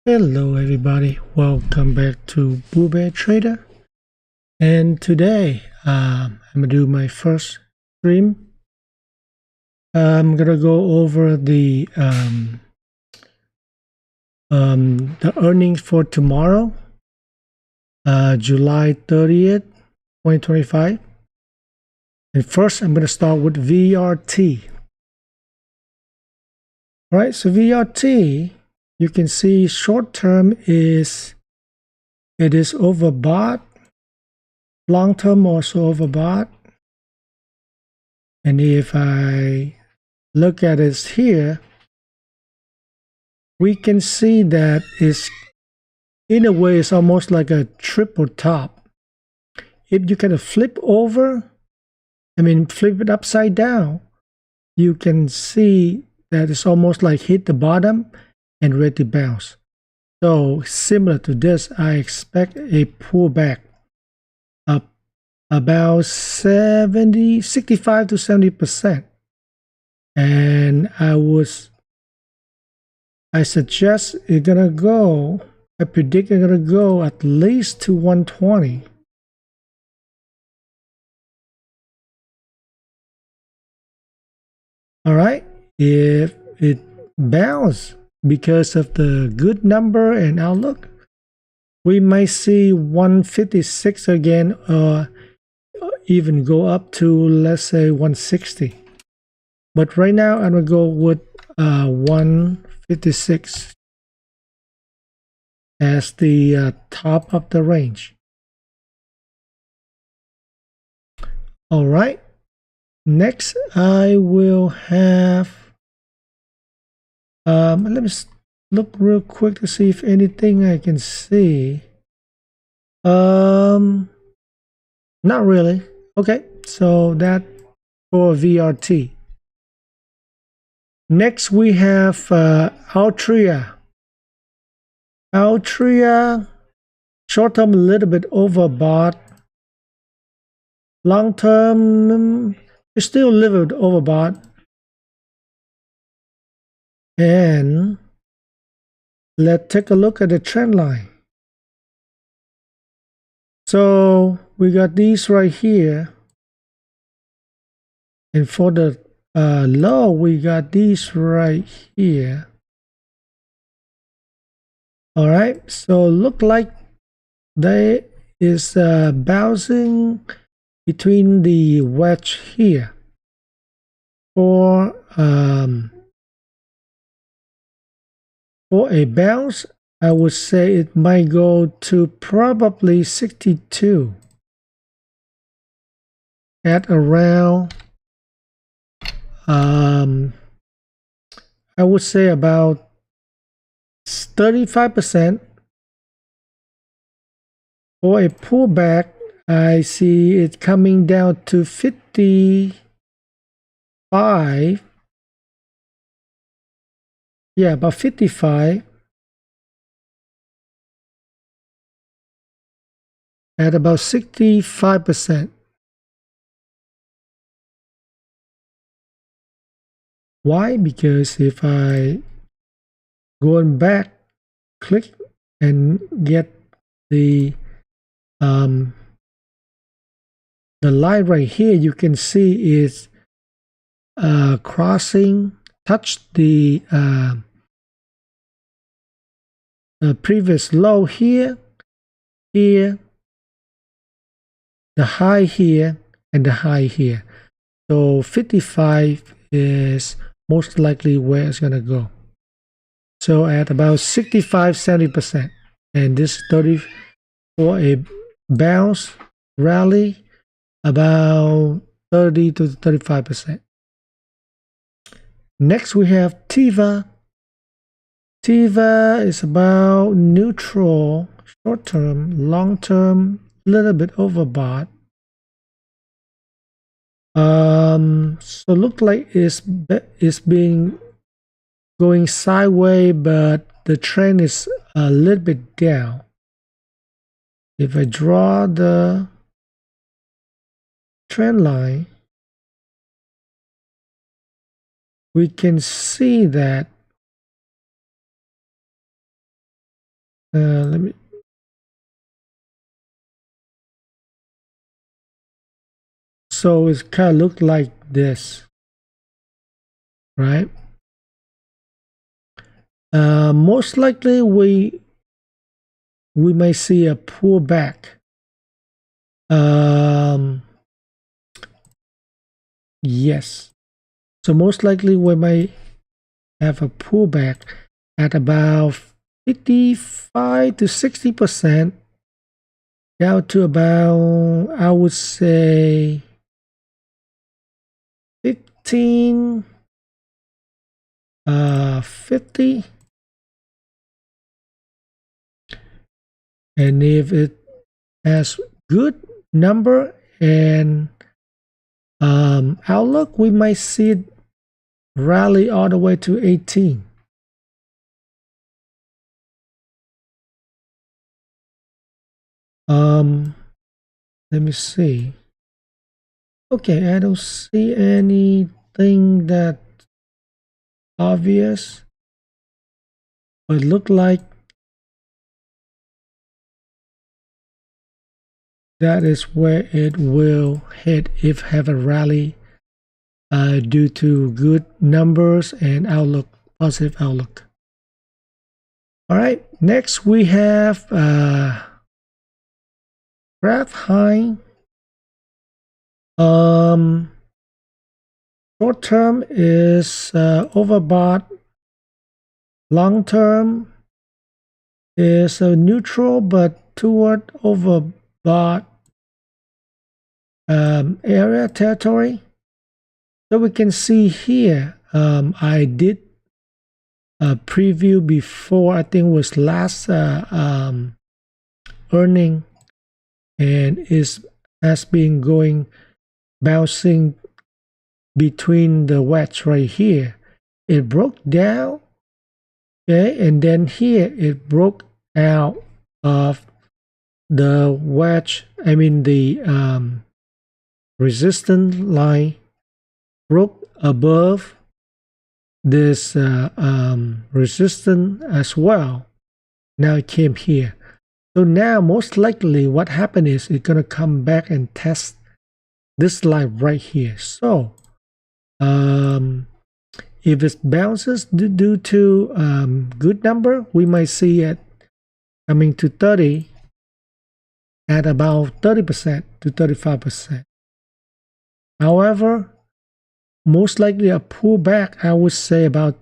Hello everybody, welcome back to Boo Bear Trader, and today I'm gonna do my first stream. I'm gonna go over the earnings for tomorrow, July 30th 2025. And first I'm gonna start with VRT. All right, so VRT, you can see short term is overbought, long term also overbought. And if I look at it here, we can see that it's, in a way, it's almost like a triple top. If you kind of flip over, flip it upside down, you can see that it's almost like hit the bottom and ready to bounce. So similar to this, I expect a pullback up about 65 to 70%. And I suggest it's gonna go, I predict it's gonna go at least to 120. All right, if it bounces because of the good number and outlook, we might see 156 again, or even go up to, let's say, 160. But right now I'm gonna go with 156 as the top of the range. All right, next I will have let me look real quick to see if anything I can see. Not really. Okay, so that for VRT. Next we have Altria. Altria, short term a little bit overbought. Long term, it's still a little bit overbought. And let's take a look at the trend line. So we got these right here. And for the low, we got these right here. All right, so look like they is bouncing between the wedge here for a bounce. I would say it might go to probably 62 at around I would say about 35%. For a pullback, I see it coming down to 55. Yeah, about 55. At about 65%. Why? Because if I going back, click and get the line right here, you can see is crossing, touch the previous low here, the high here, and the high here. So 55 is most likely where it's gonna go. So at about 65-70%, and this 30 for a bounce rally, about 30 to 35%. Next we have TEVA. TEVA is about neutral, short term, long term, a little bit overbought. So look like it's been going sideways, but the trend is a little bit down. If I draw the trend line, we can see that Let me. So it kind of looked like this, right? Most likely we may see a pullback. Yes. So most likely we may have a pullback at about 55 to 60%, down to about, I would say, 15, 50. And if it has good number and outlook, we might see it rally all the way to 18. Let me see. Okay, I don't see anything that obvious, but look like that is where it will hit if have a rally due to good numbers and outlook, positive outlook. All right, next we have graph high. Short term is overbought. Long term is neutral but toward overbought area territory. So we can see here, I did a preview before, I think it was last earning, and has been going bouncing between the wedge right here. It broke down, okay, and then here it broke out of the wedge, I mean the resistance line, broke above this resistance as well. Now it came here. So now most likely what happened is it's gonna come back and test this line right here. So if it bounces due to good number, we might see it coming to 30 at about 30% to 35%. However, most likely a pullback, I would say about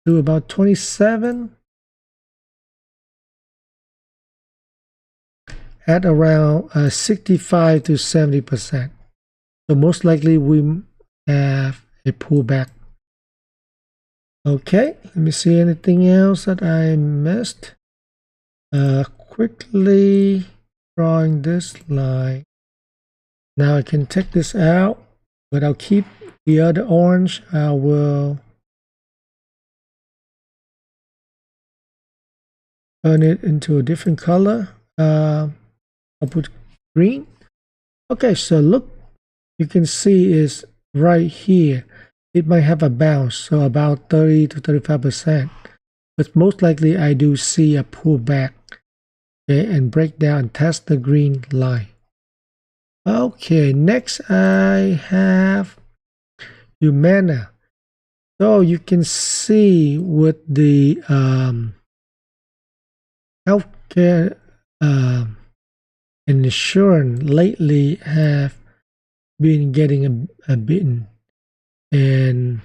27 at around 65 to 70%. So most likely we have a pullback. Okay, let me see anything else that I missed. Quickly drawing this line. Now I can take this out, but I'll keep the other orange. I will turn it into a different color. I'll put green. Okay, so look, you can see is right here. It might have a bounce, so about 30 to 35%. But most likely I do see a pullback, okay, and break down and test the green line. Okay, next I have Humana. So you can see with the healthcare and insurance lately have been getting a beaten, and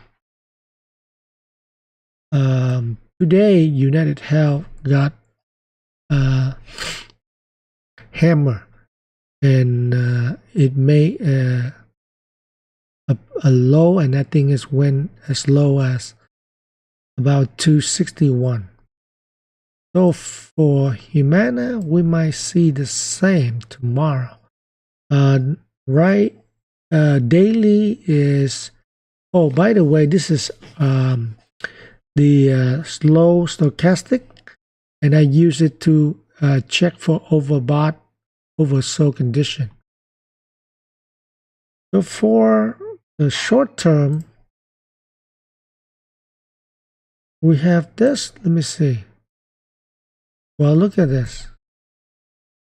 today United Health got hammer, and it made a low, and I think it went as low as about 261. So for Humana, we might see the same tomorrow. Daily is, oh, by the way, this is the slow stochastic, and I use it to check for overbought, oversold condition. So for the short term, we have this. Let me see. Well, look at this.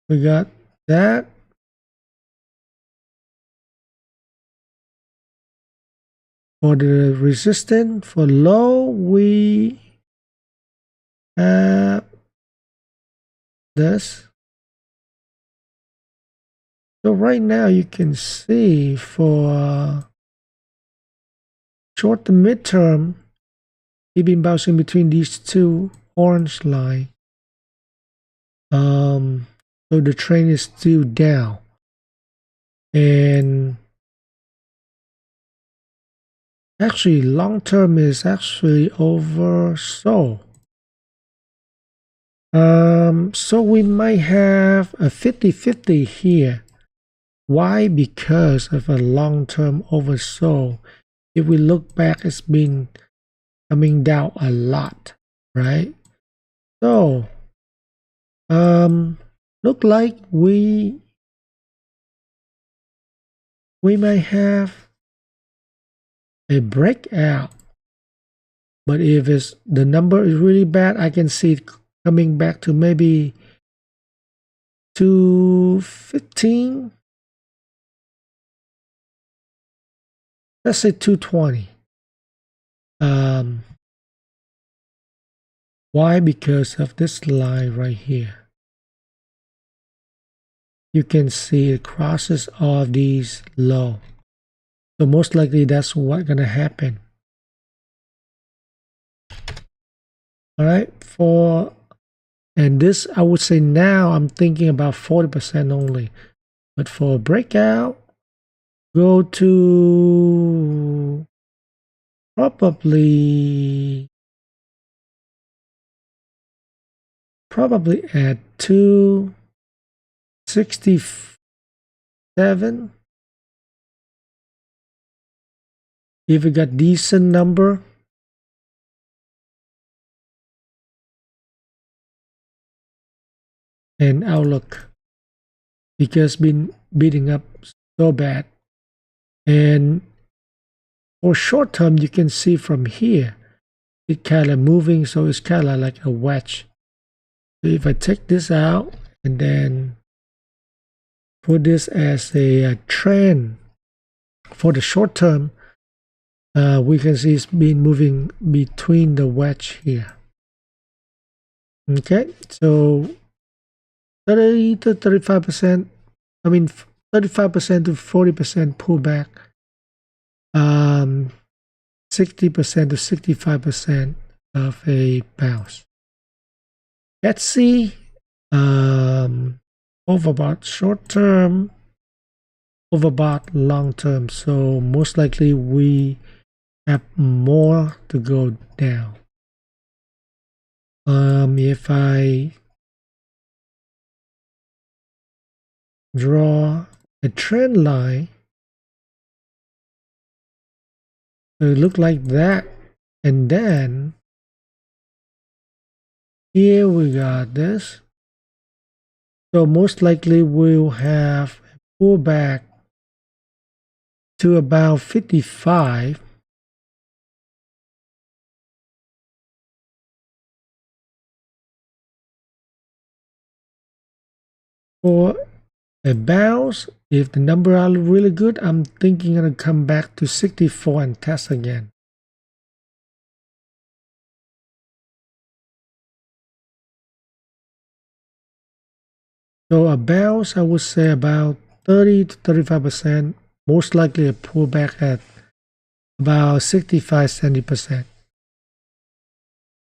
We got that. For the resistance, for low, we have this. So right now you can see for short to midterm, it's been bouncing between these two orange lines. So the trend is still down, and actually long term is actually oversold. So we might have a 50-50 here. Why? Because of a long-term oversold. If we look back, it's been coming down a lot, right? So look like we might have a breakout, but if it's the number is really bad, I can see it coming back to maybe 215. Let's say 220. Why? Because of this line right here. You can see it crosses all of these low. So most likely that's what's gonna happen. All right, and this I would say now I'm thinking about 40% only. But for a breakout, go to probably at 267. If you got decent number, and outlook, because been beating up so bad. And for short term, you can see from here it kind of moving, so it's kind of like a wedge. So if I take this out and then put this as a trend for the short term, we can see it's been moving between the wedge here. Okay, so 30 to 35%, I mean 35% to 40% pullback, 60% to 65% of a bounce. Let's see overbought short term, overbought long term. So most likely we have more to go down. If I draw a trend line, it look like that, and then here we got this. So most likely we'll have a pullback to about 55. For a bounce, if the number are really good, I'm thinking I'm gonna come back to 64 and test again. So a bounce, I would say about 30 to 35%, most likely a pullback at about 65-70%.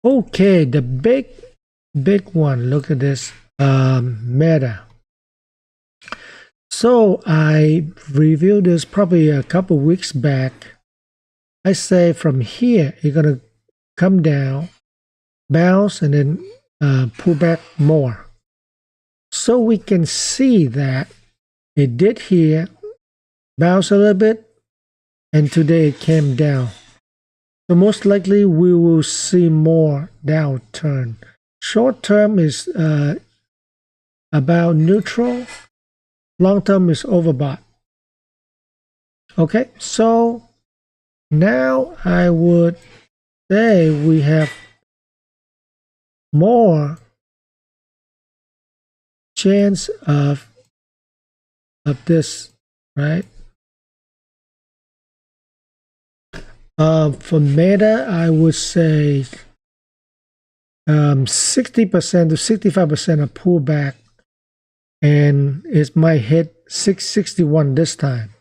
Okay, the big one, look at this, Meta. So I reviewed this probably a couple weeks back. I say from here, you're gonna come down, bounce, and then pull back more. So we can see that it did here, bounce a little bit, and today it came down. So most likely we will see more downturn. Short term is about neutral. Long term is overbought. Okay, so now I would say we have more chance of this, right? For Meta, I would say 60% to 65% of pullback, and it might hit 661 this time.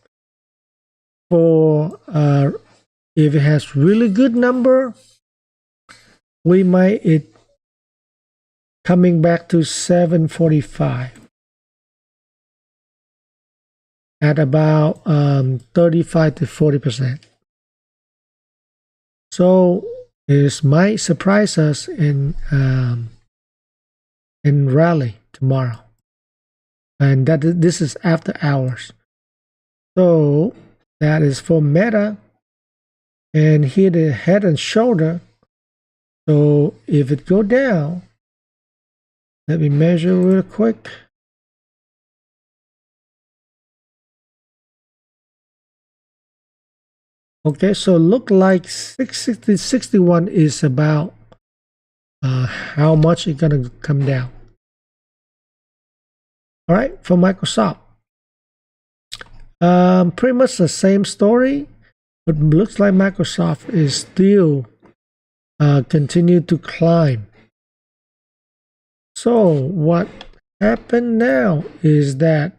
For if it has really good number, we might it coming back to 745 at about 35 to 40%. So it might surprise us in rally tomorrow, and this is after hours. So that is for Meta, and here the head and shoulder. So if it go down, let me measure real quick. Okay, so look like 660, 61 is about how much it's gonna come down. All right, for Microsoft, pretty much the same story, but looks like Microsoft is still continue to climb. So what happened now is that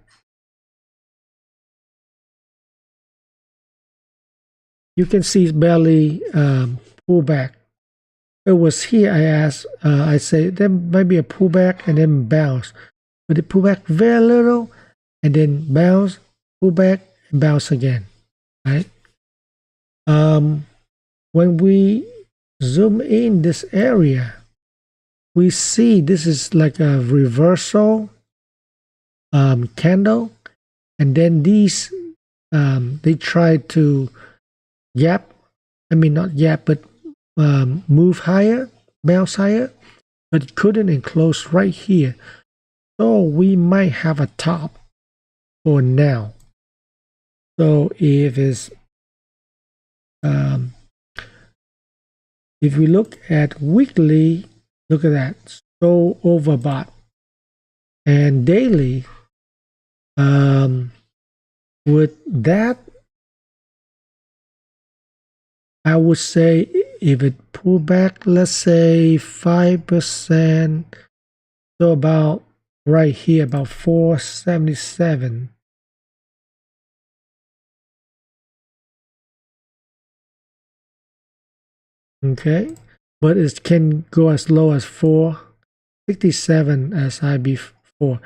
you can see belly pullback. It was here. I say there might be a pullback and then bounce, but it pulled back very little and then bounce, pull back, and bounce again. Right? When we zoom in this area, we see this is like a reversal candle, and then these they try to move higher, bounce higher, but it couldn't, and close right here. So we might have a top for now. So if we look at weekly, look at that, so overbought, and daily, with that, I would say if it pull back, let's say 5%, so about right here, about 477. Okay, but it can go as low as 467 as I before.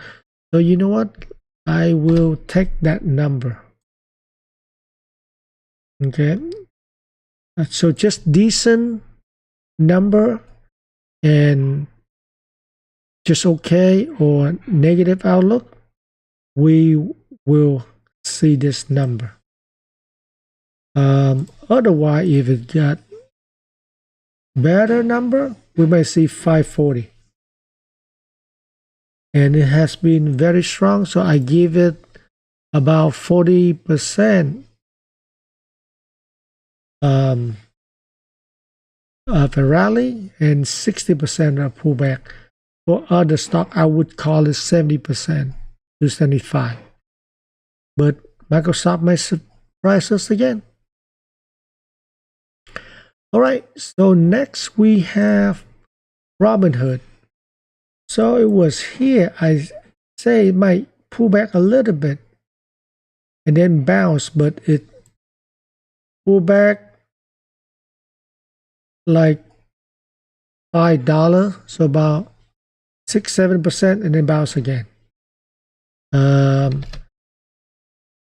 So you know what? I will take that number. Okay, so just decent number and just okay or negative outlook, we will see this number. Otherwise, if it got better number, we might see 540, and it has been very strong, so I give it about 40% of a rally and 60% of pullback. For other stock, I would call it 70% to 75%. But Microsoft might surprise us again. All right, so next we have Robinhood. So it was here. I say it might pull back a little bit and then bounce, but it pulled back like $5, so about 6-7%, and then bounce again.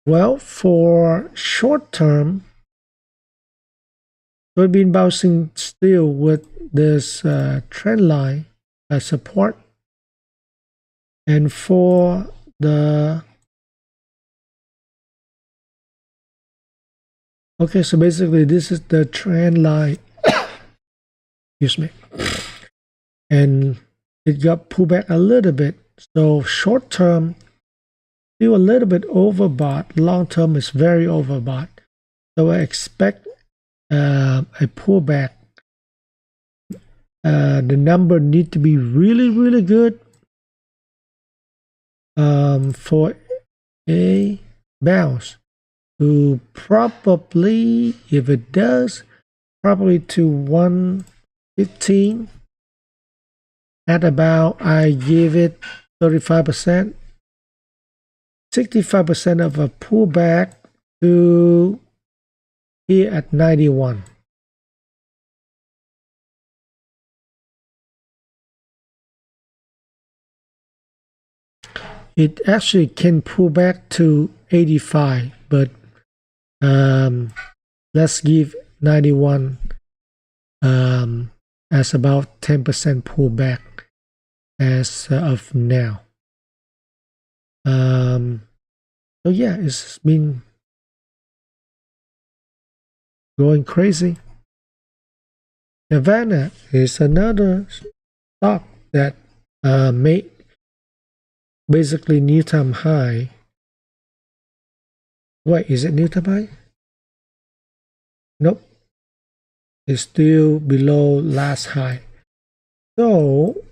Well, for short term, we've been bouncing still with this trend line support, and for the okay, so basically this is the trend line. Excuse me, and it got pulled back a little bit. So short term, still a little bit overbought. Long term is very overbought. So I expect a pullback. The number need to be really, really good for a bounce to probably, if it does, probably to 115. At about, I give it 35%, 65% of a pullback to here at 91. It actually can pull back to 85, but let's give 91 as about 10% pullback as of now. So yeah, it's been going crazy. CVNA is another stock that made basically new time high. Wait, is it new time high? Nope. It's still below last high. So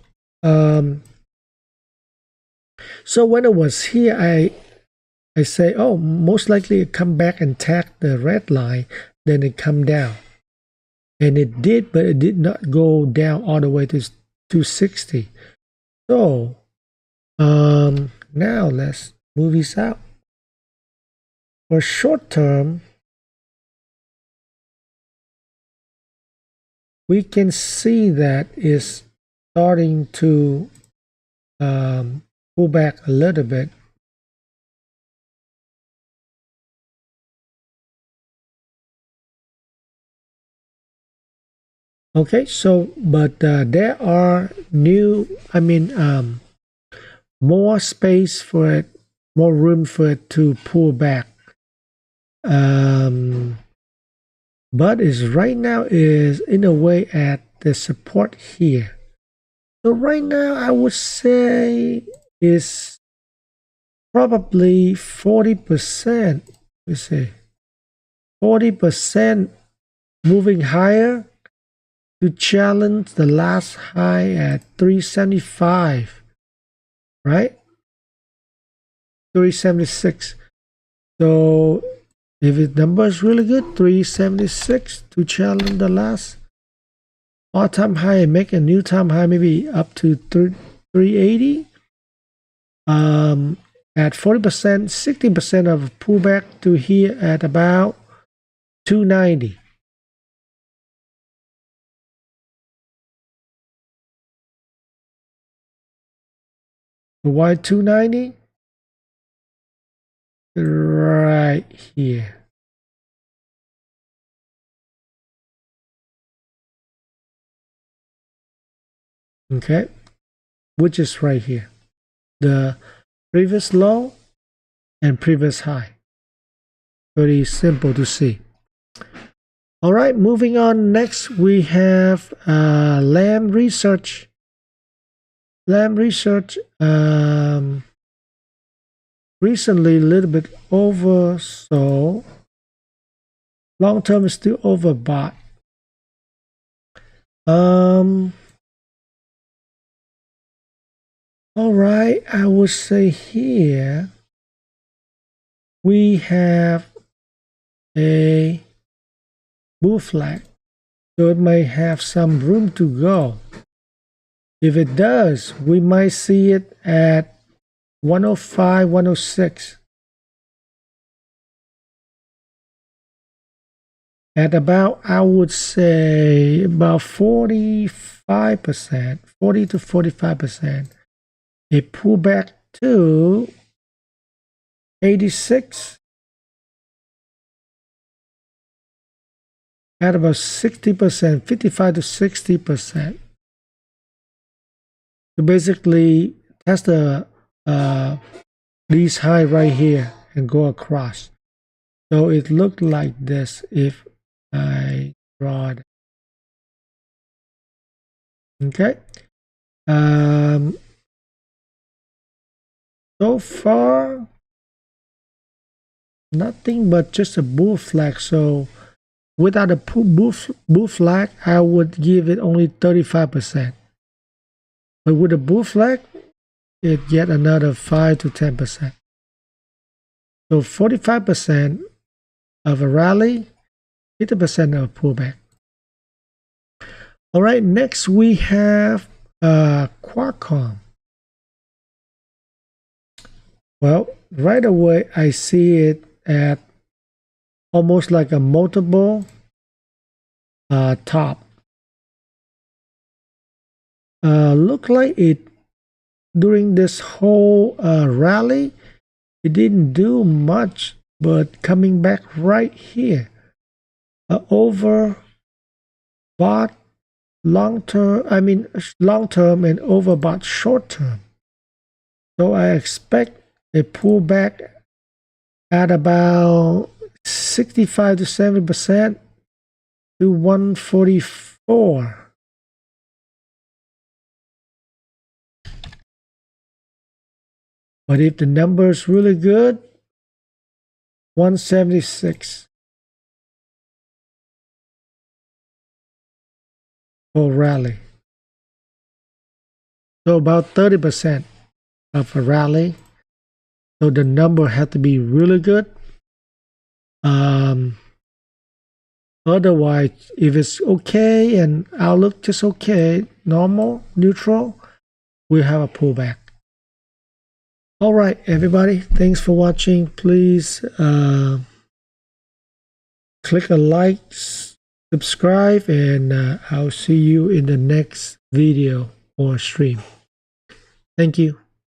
so when it was here, I say, oh, most likely it come back and tag the red line, then it come down. And it did, but it did not go down all the way to 260. So now let's move this out. For short term, we can see that it's starting to pull back a little bit. Okay, so but there are new, more space for it, more room for it to pull back. But is right now is in a way at the support here. So right now I would say is probably 40%. Let's see, 40% moving higher to challenge the last high at 375, right? 376. So if the number is really good, 376 to challenge the last all-time high and make a new time high, maybe up to 380. At 40%, 60% of pullback to here at about 290. Why 290? Right here. Okay, which is right here. The previous low and previous high. Very simple to see. All right, moving on. Next, we have Lam Research. Lam Research recently a little bit oversold. Long term is still overbought. All right, I would say here we have a bull flag, so it may have some room to go. If it does, we might see it at 105, 106. At about, I would say, about 45%, 40 to 45%. A pullback to 86. At about 60%, 55 to 60%. So basically, test the these high right here and go across. So it looked like this if I draw it. Okay. So far, nothing but just a bull flag. So without a bull flag, I would give it only 35%. But with a bull flag, it get another 5 to 10%. So 45% of a rally, 50% of a pullback. All right, next we have QCOM. Well, right away I see it at almost like a multiple top. Look like it during this whole rally, it didn't do much, but coming back right here, overbought long-term and overbought short-term. So I expect a pullback at about 65 to 70% to 144. But if the number is really good, 176 for rally. So about 30% of a rally. So the number had to be really good. Otherwise, if it's okay and outlook just okay, normal, neutral, we have a pullback. All right, everybody, thanks for watching. Please click a like, subscribe, and I'll see you in the next video or stream. Thank you.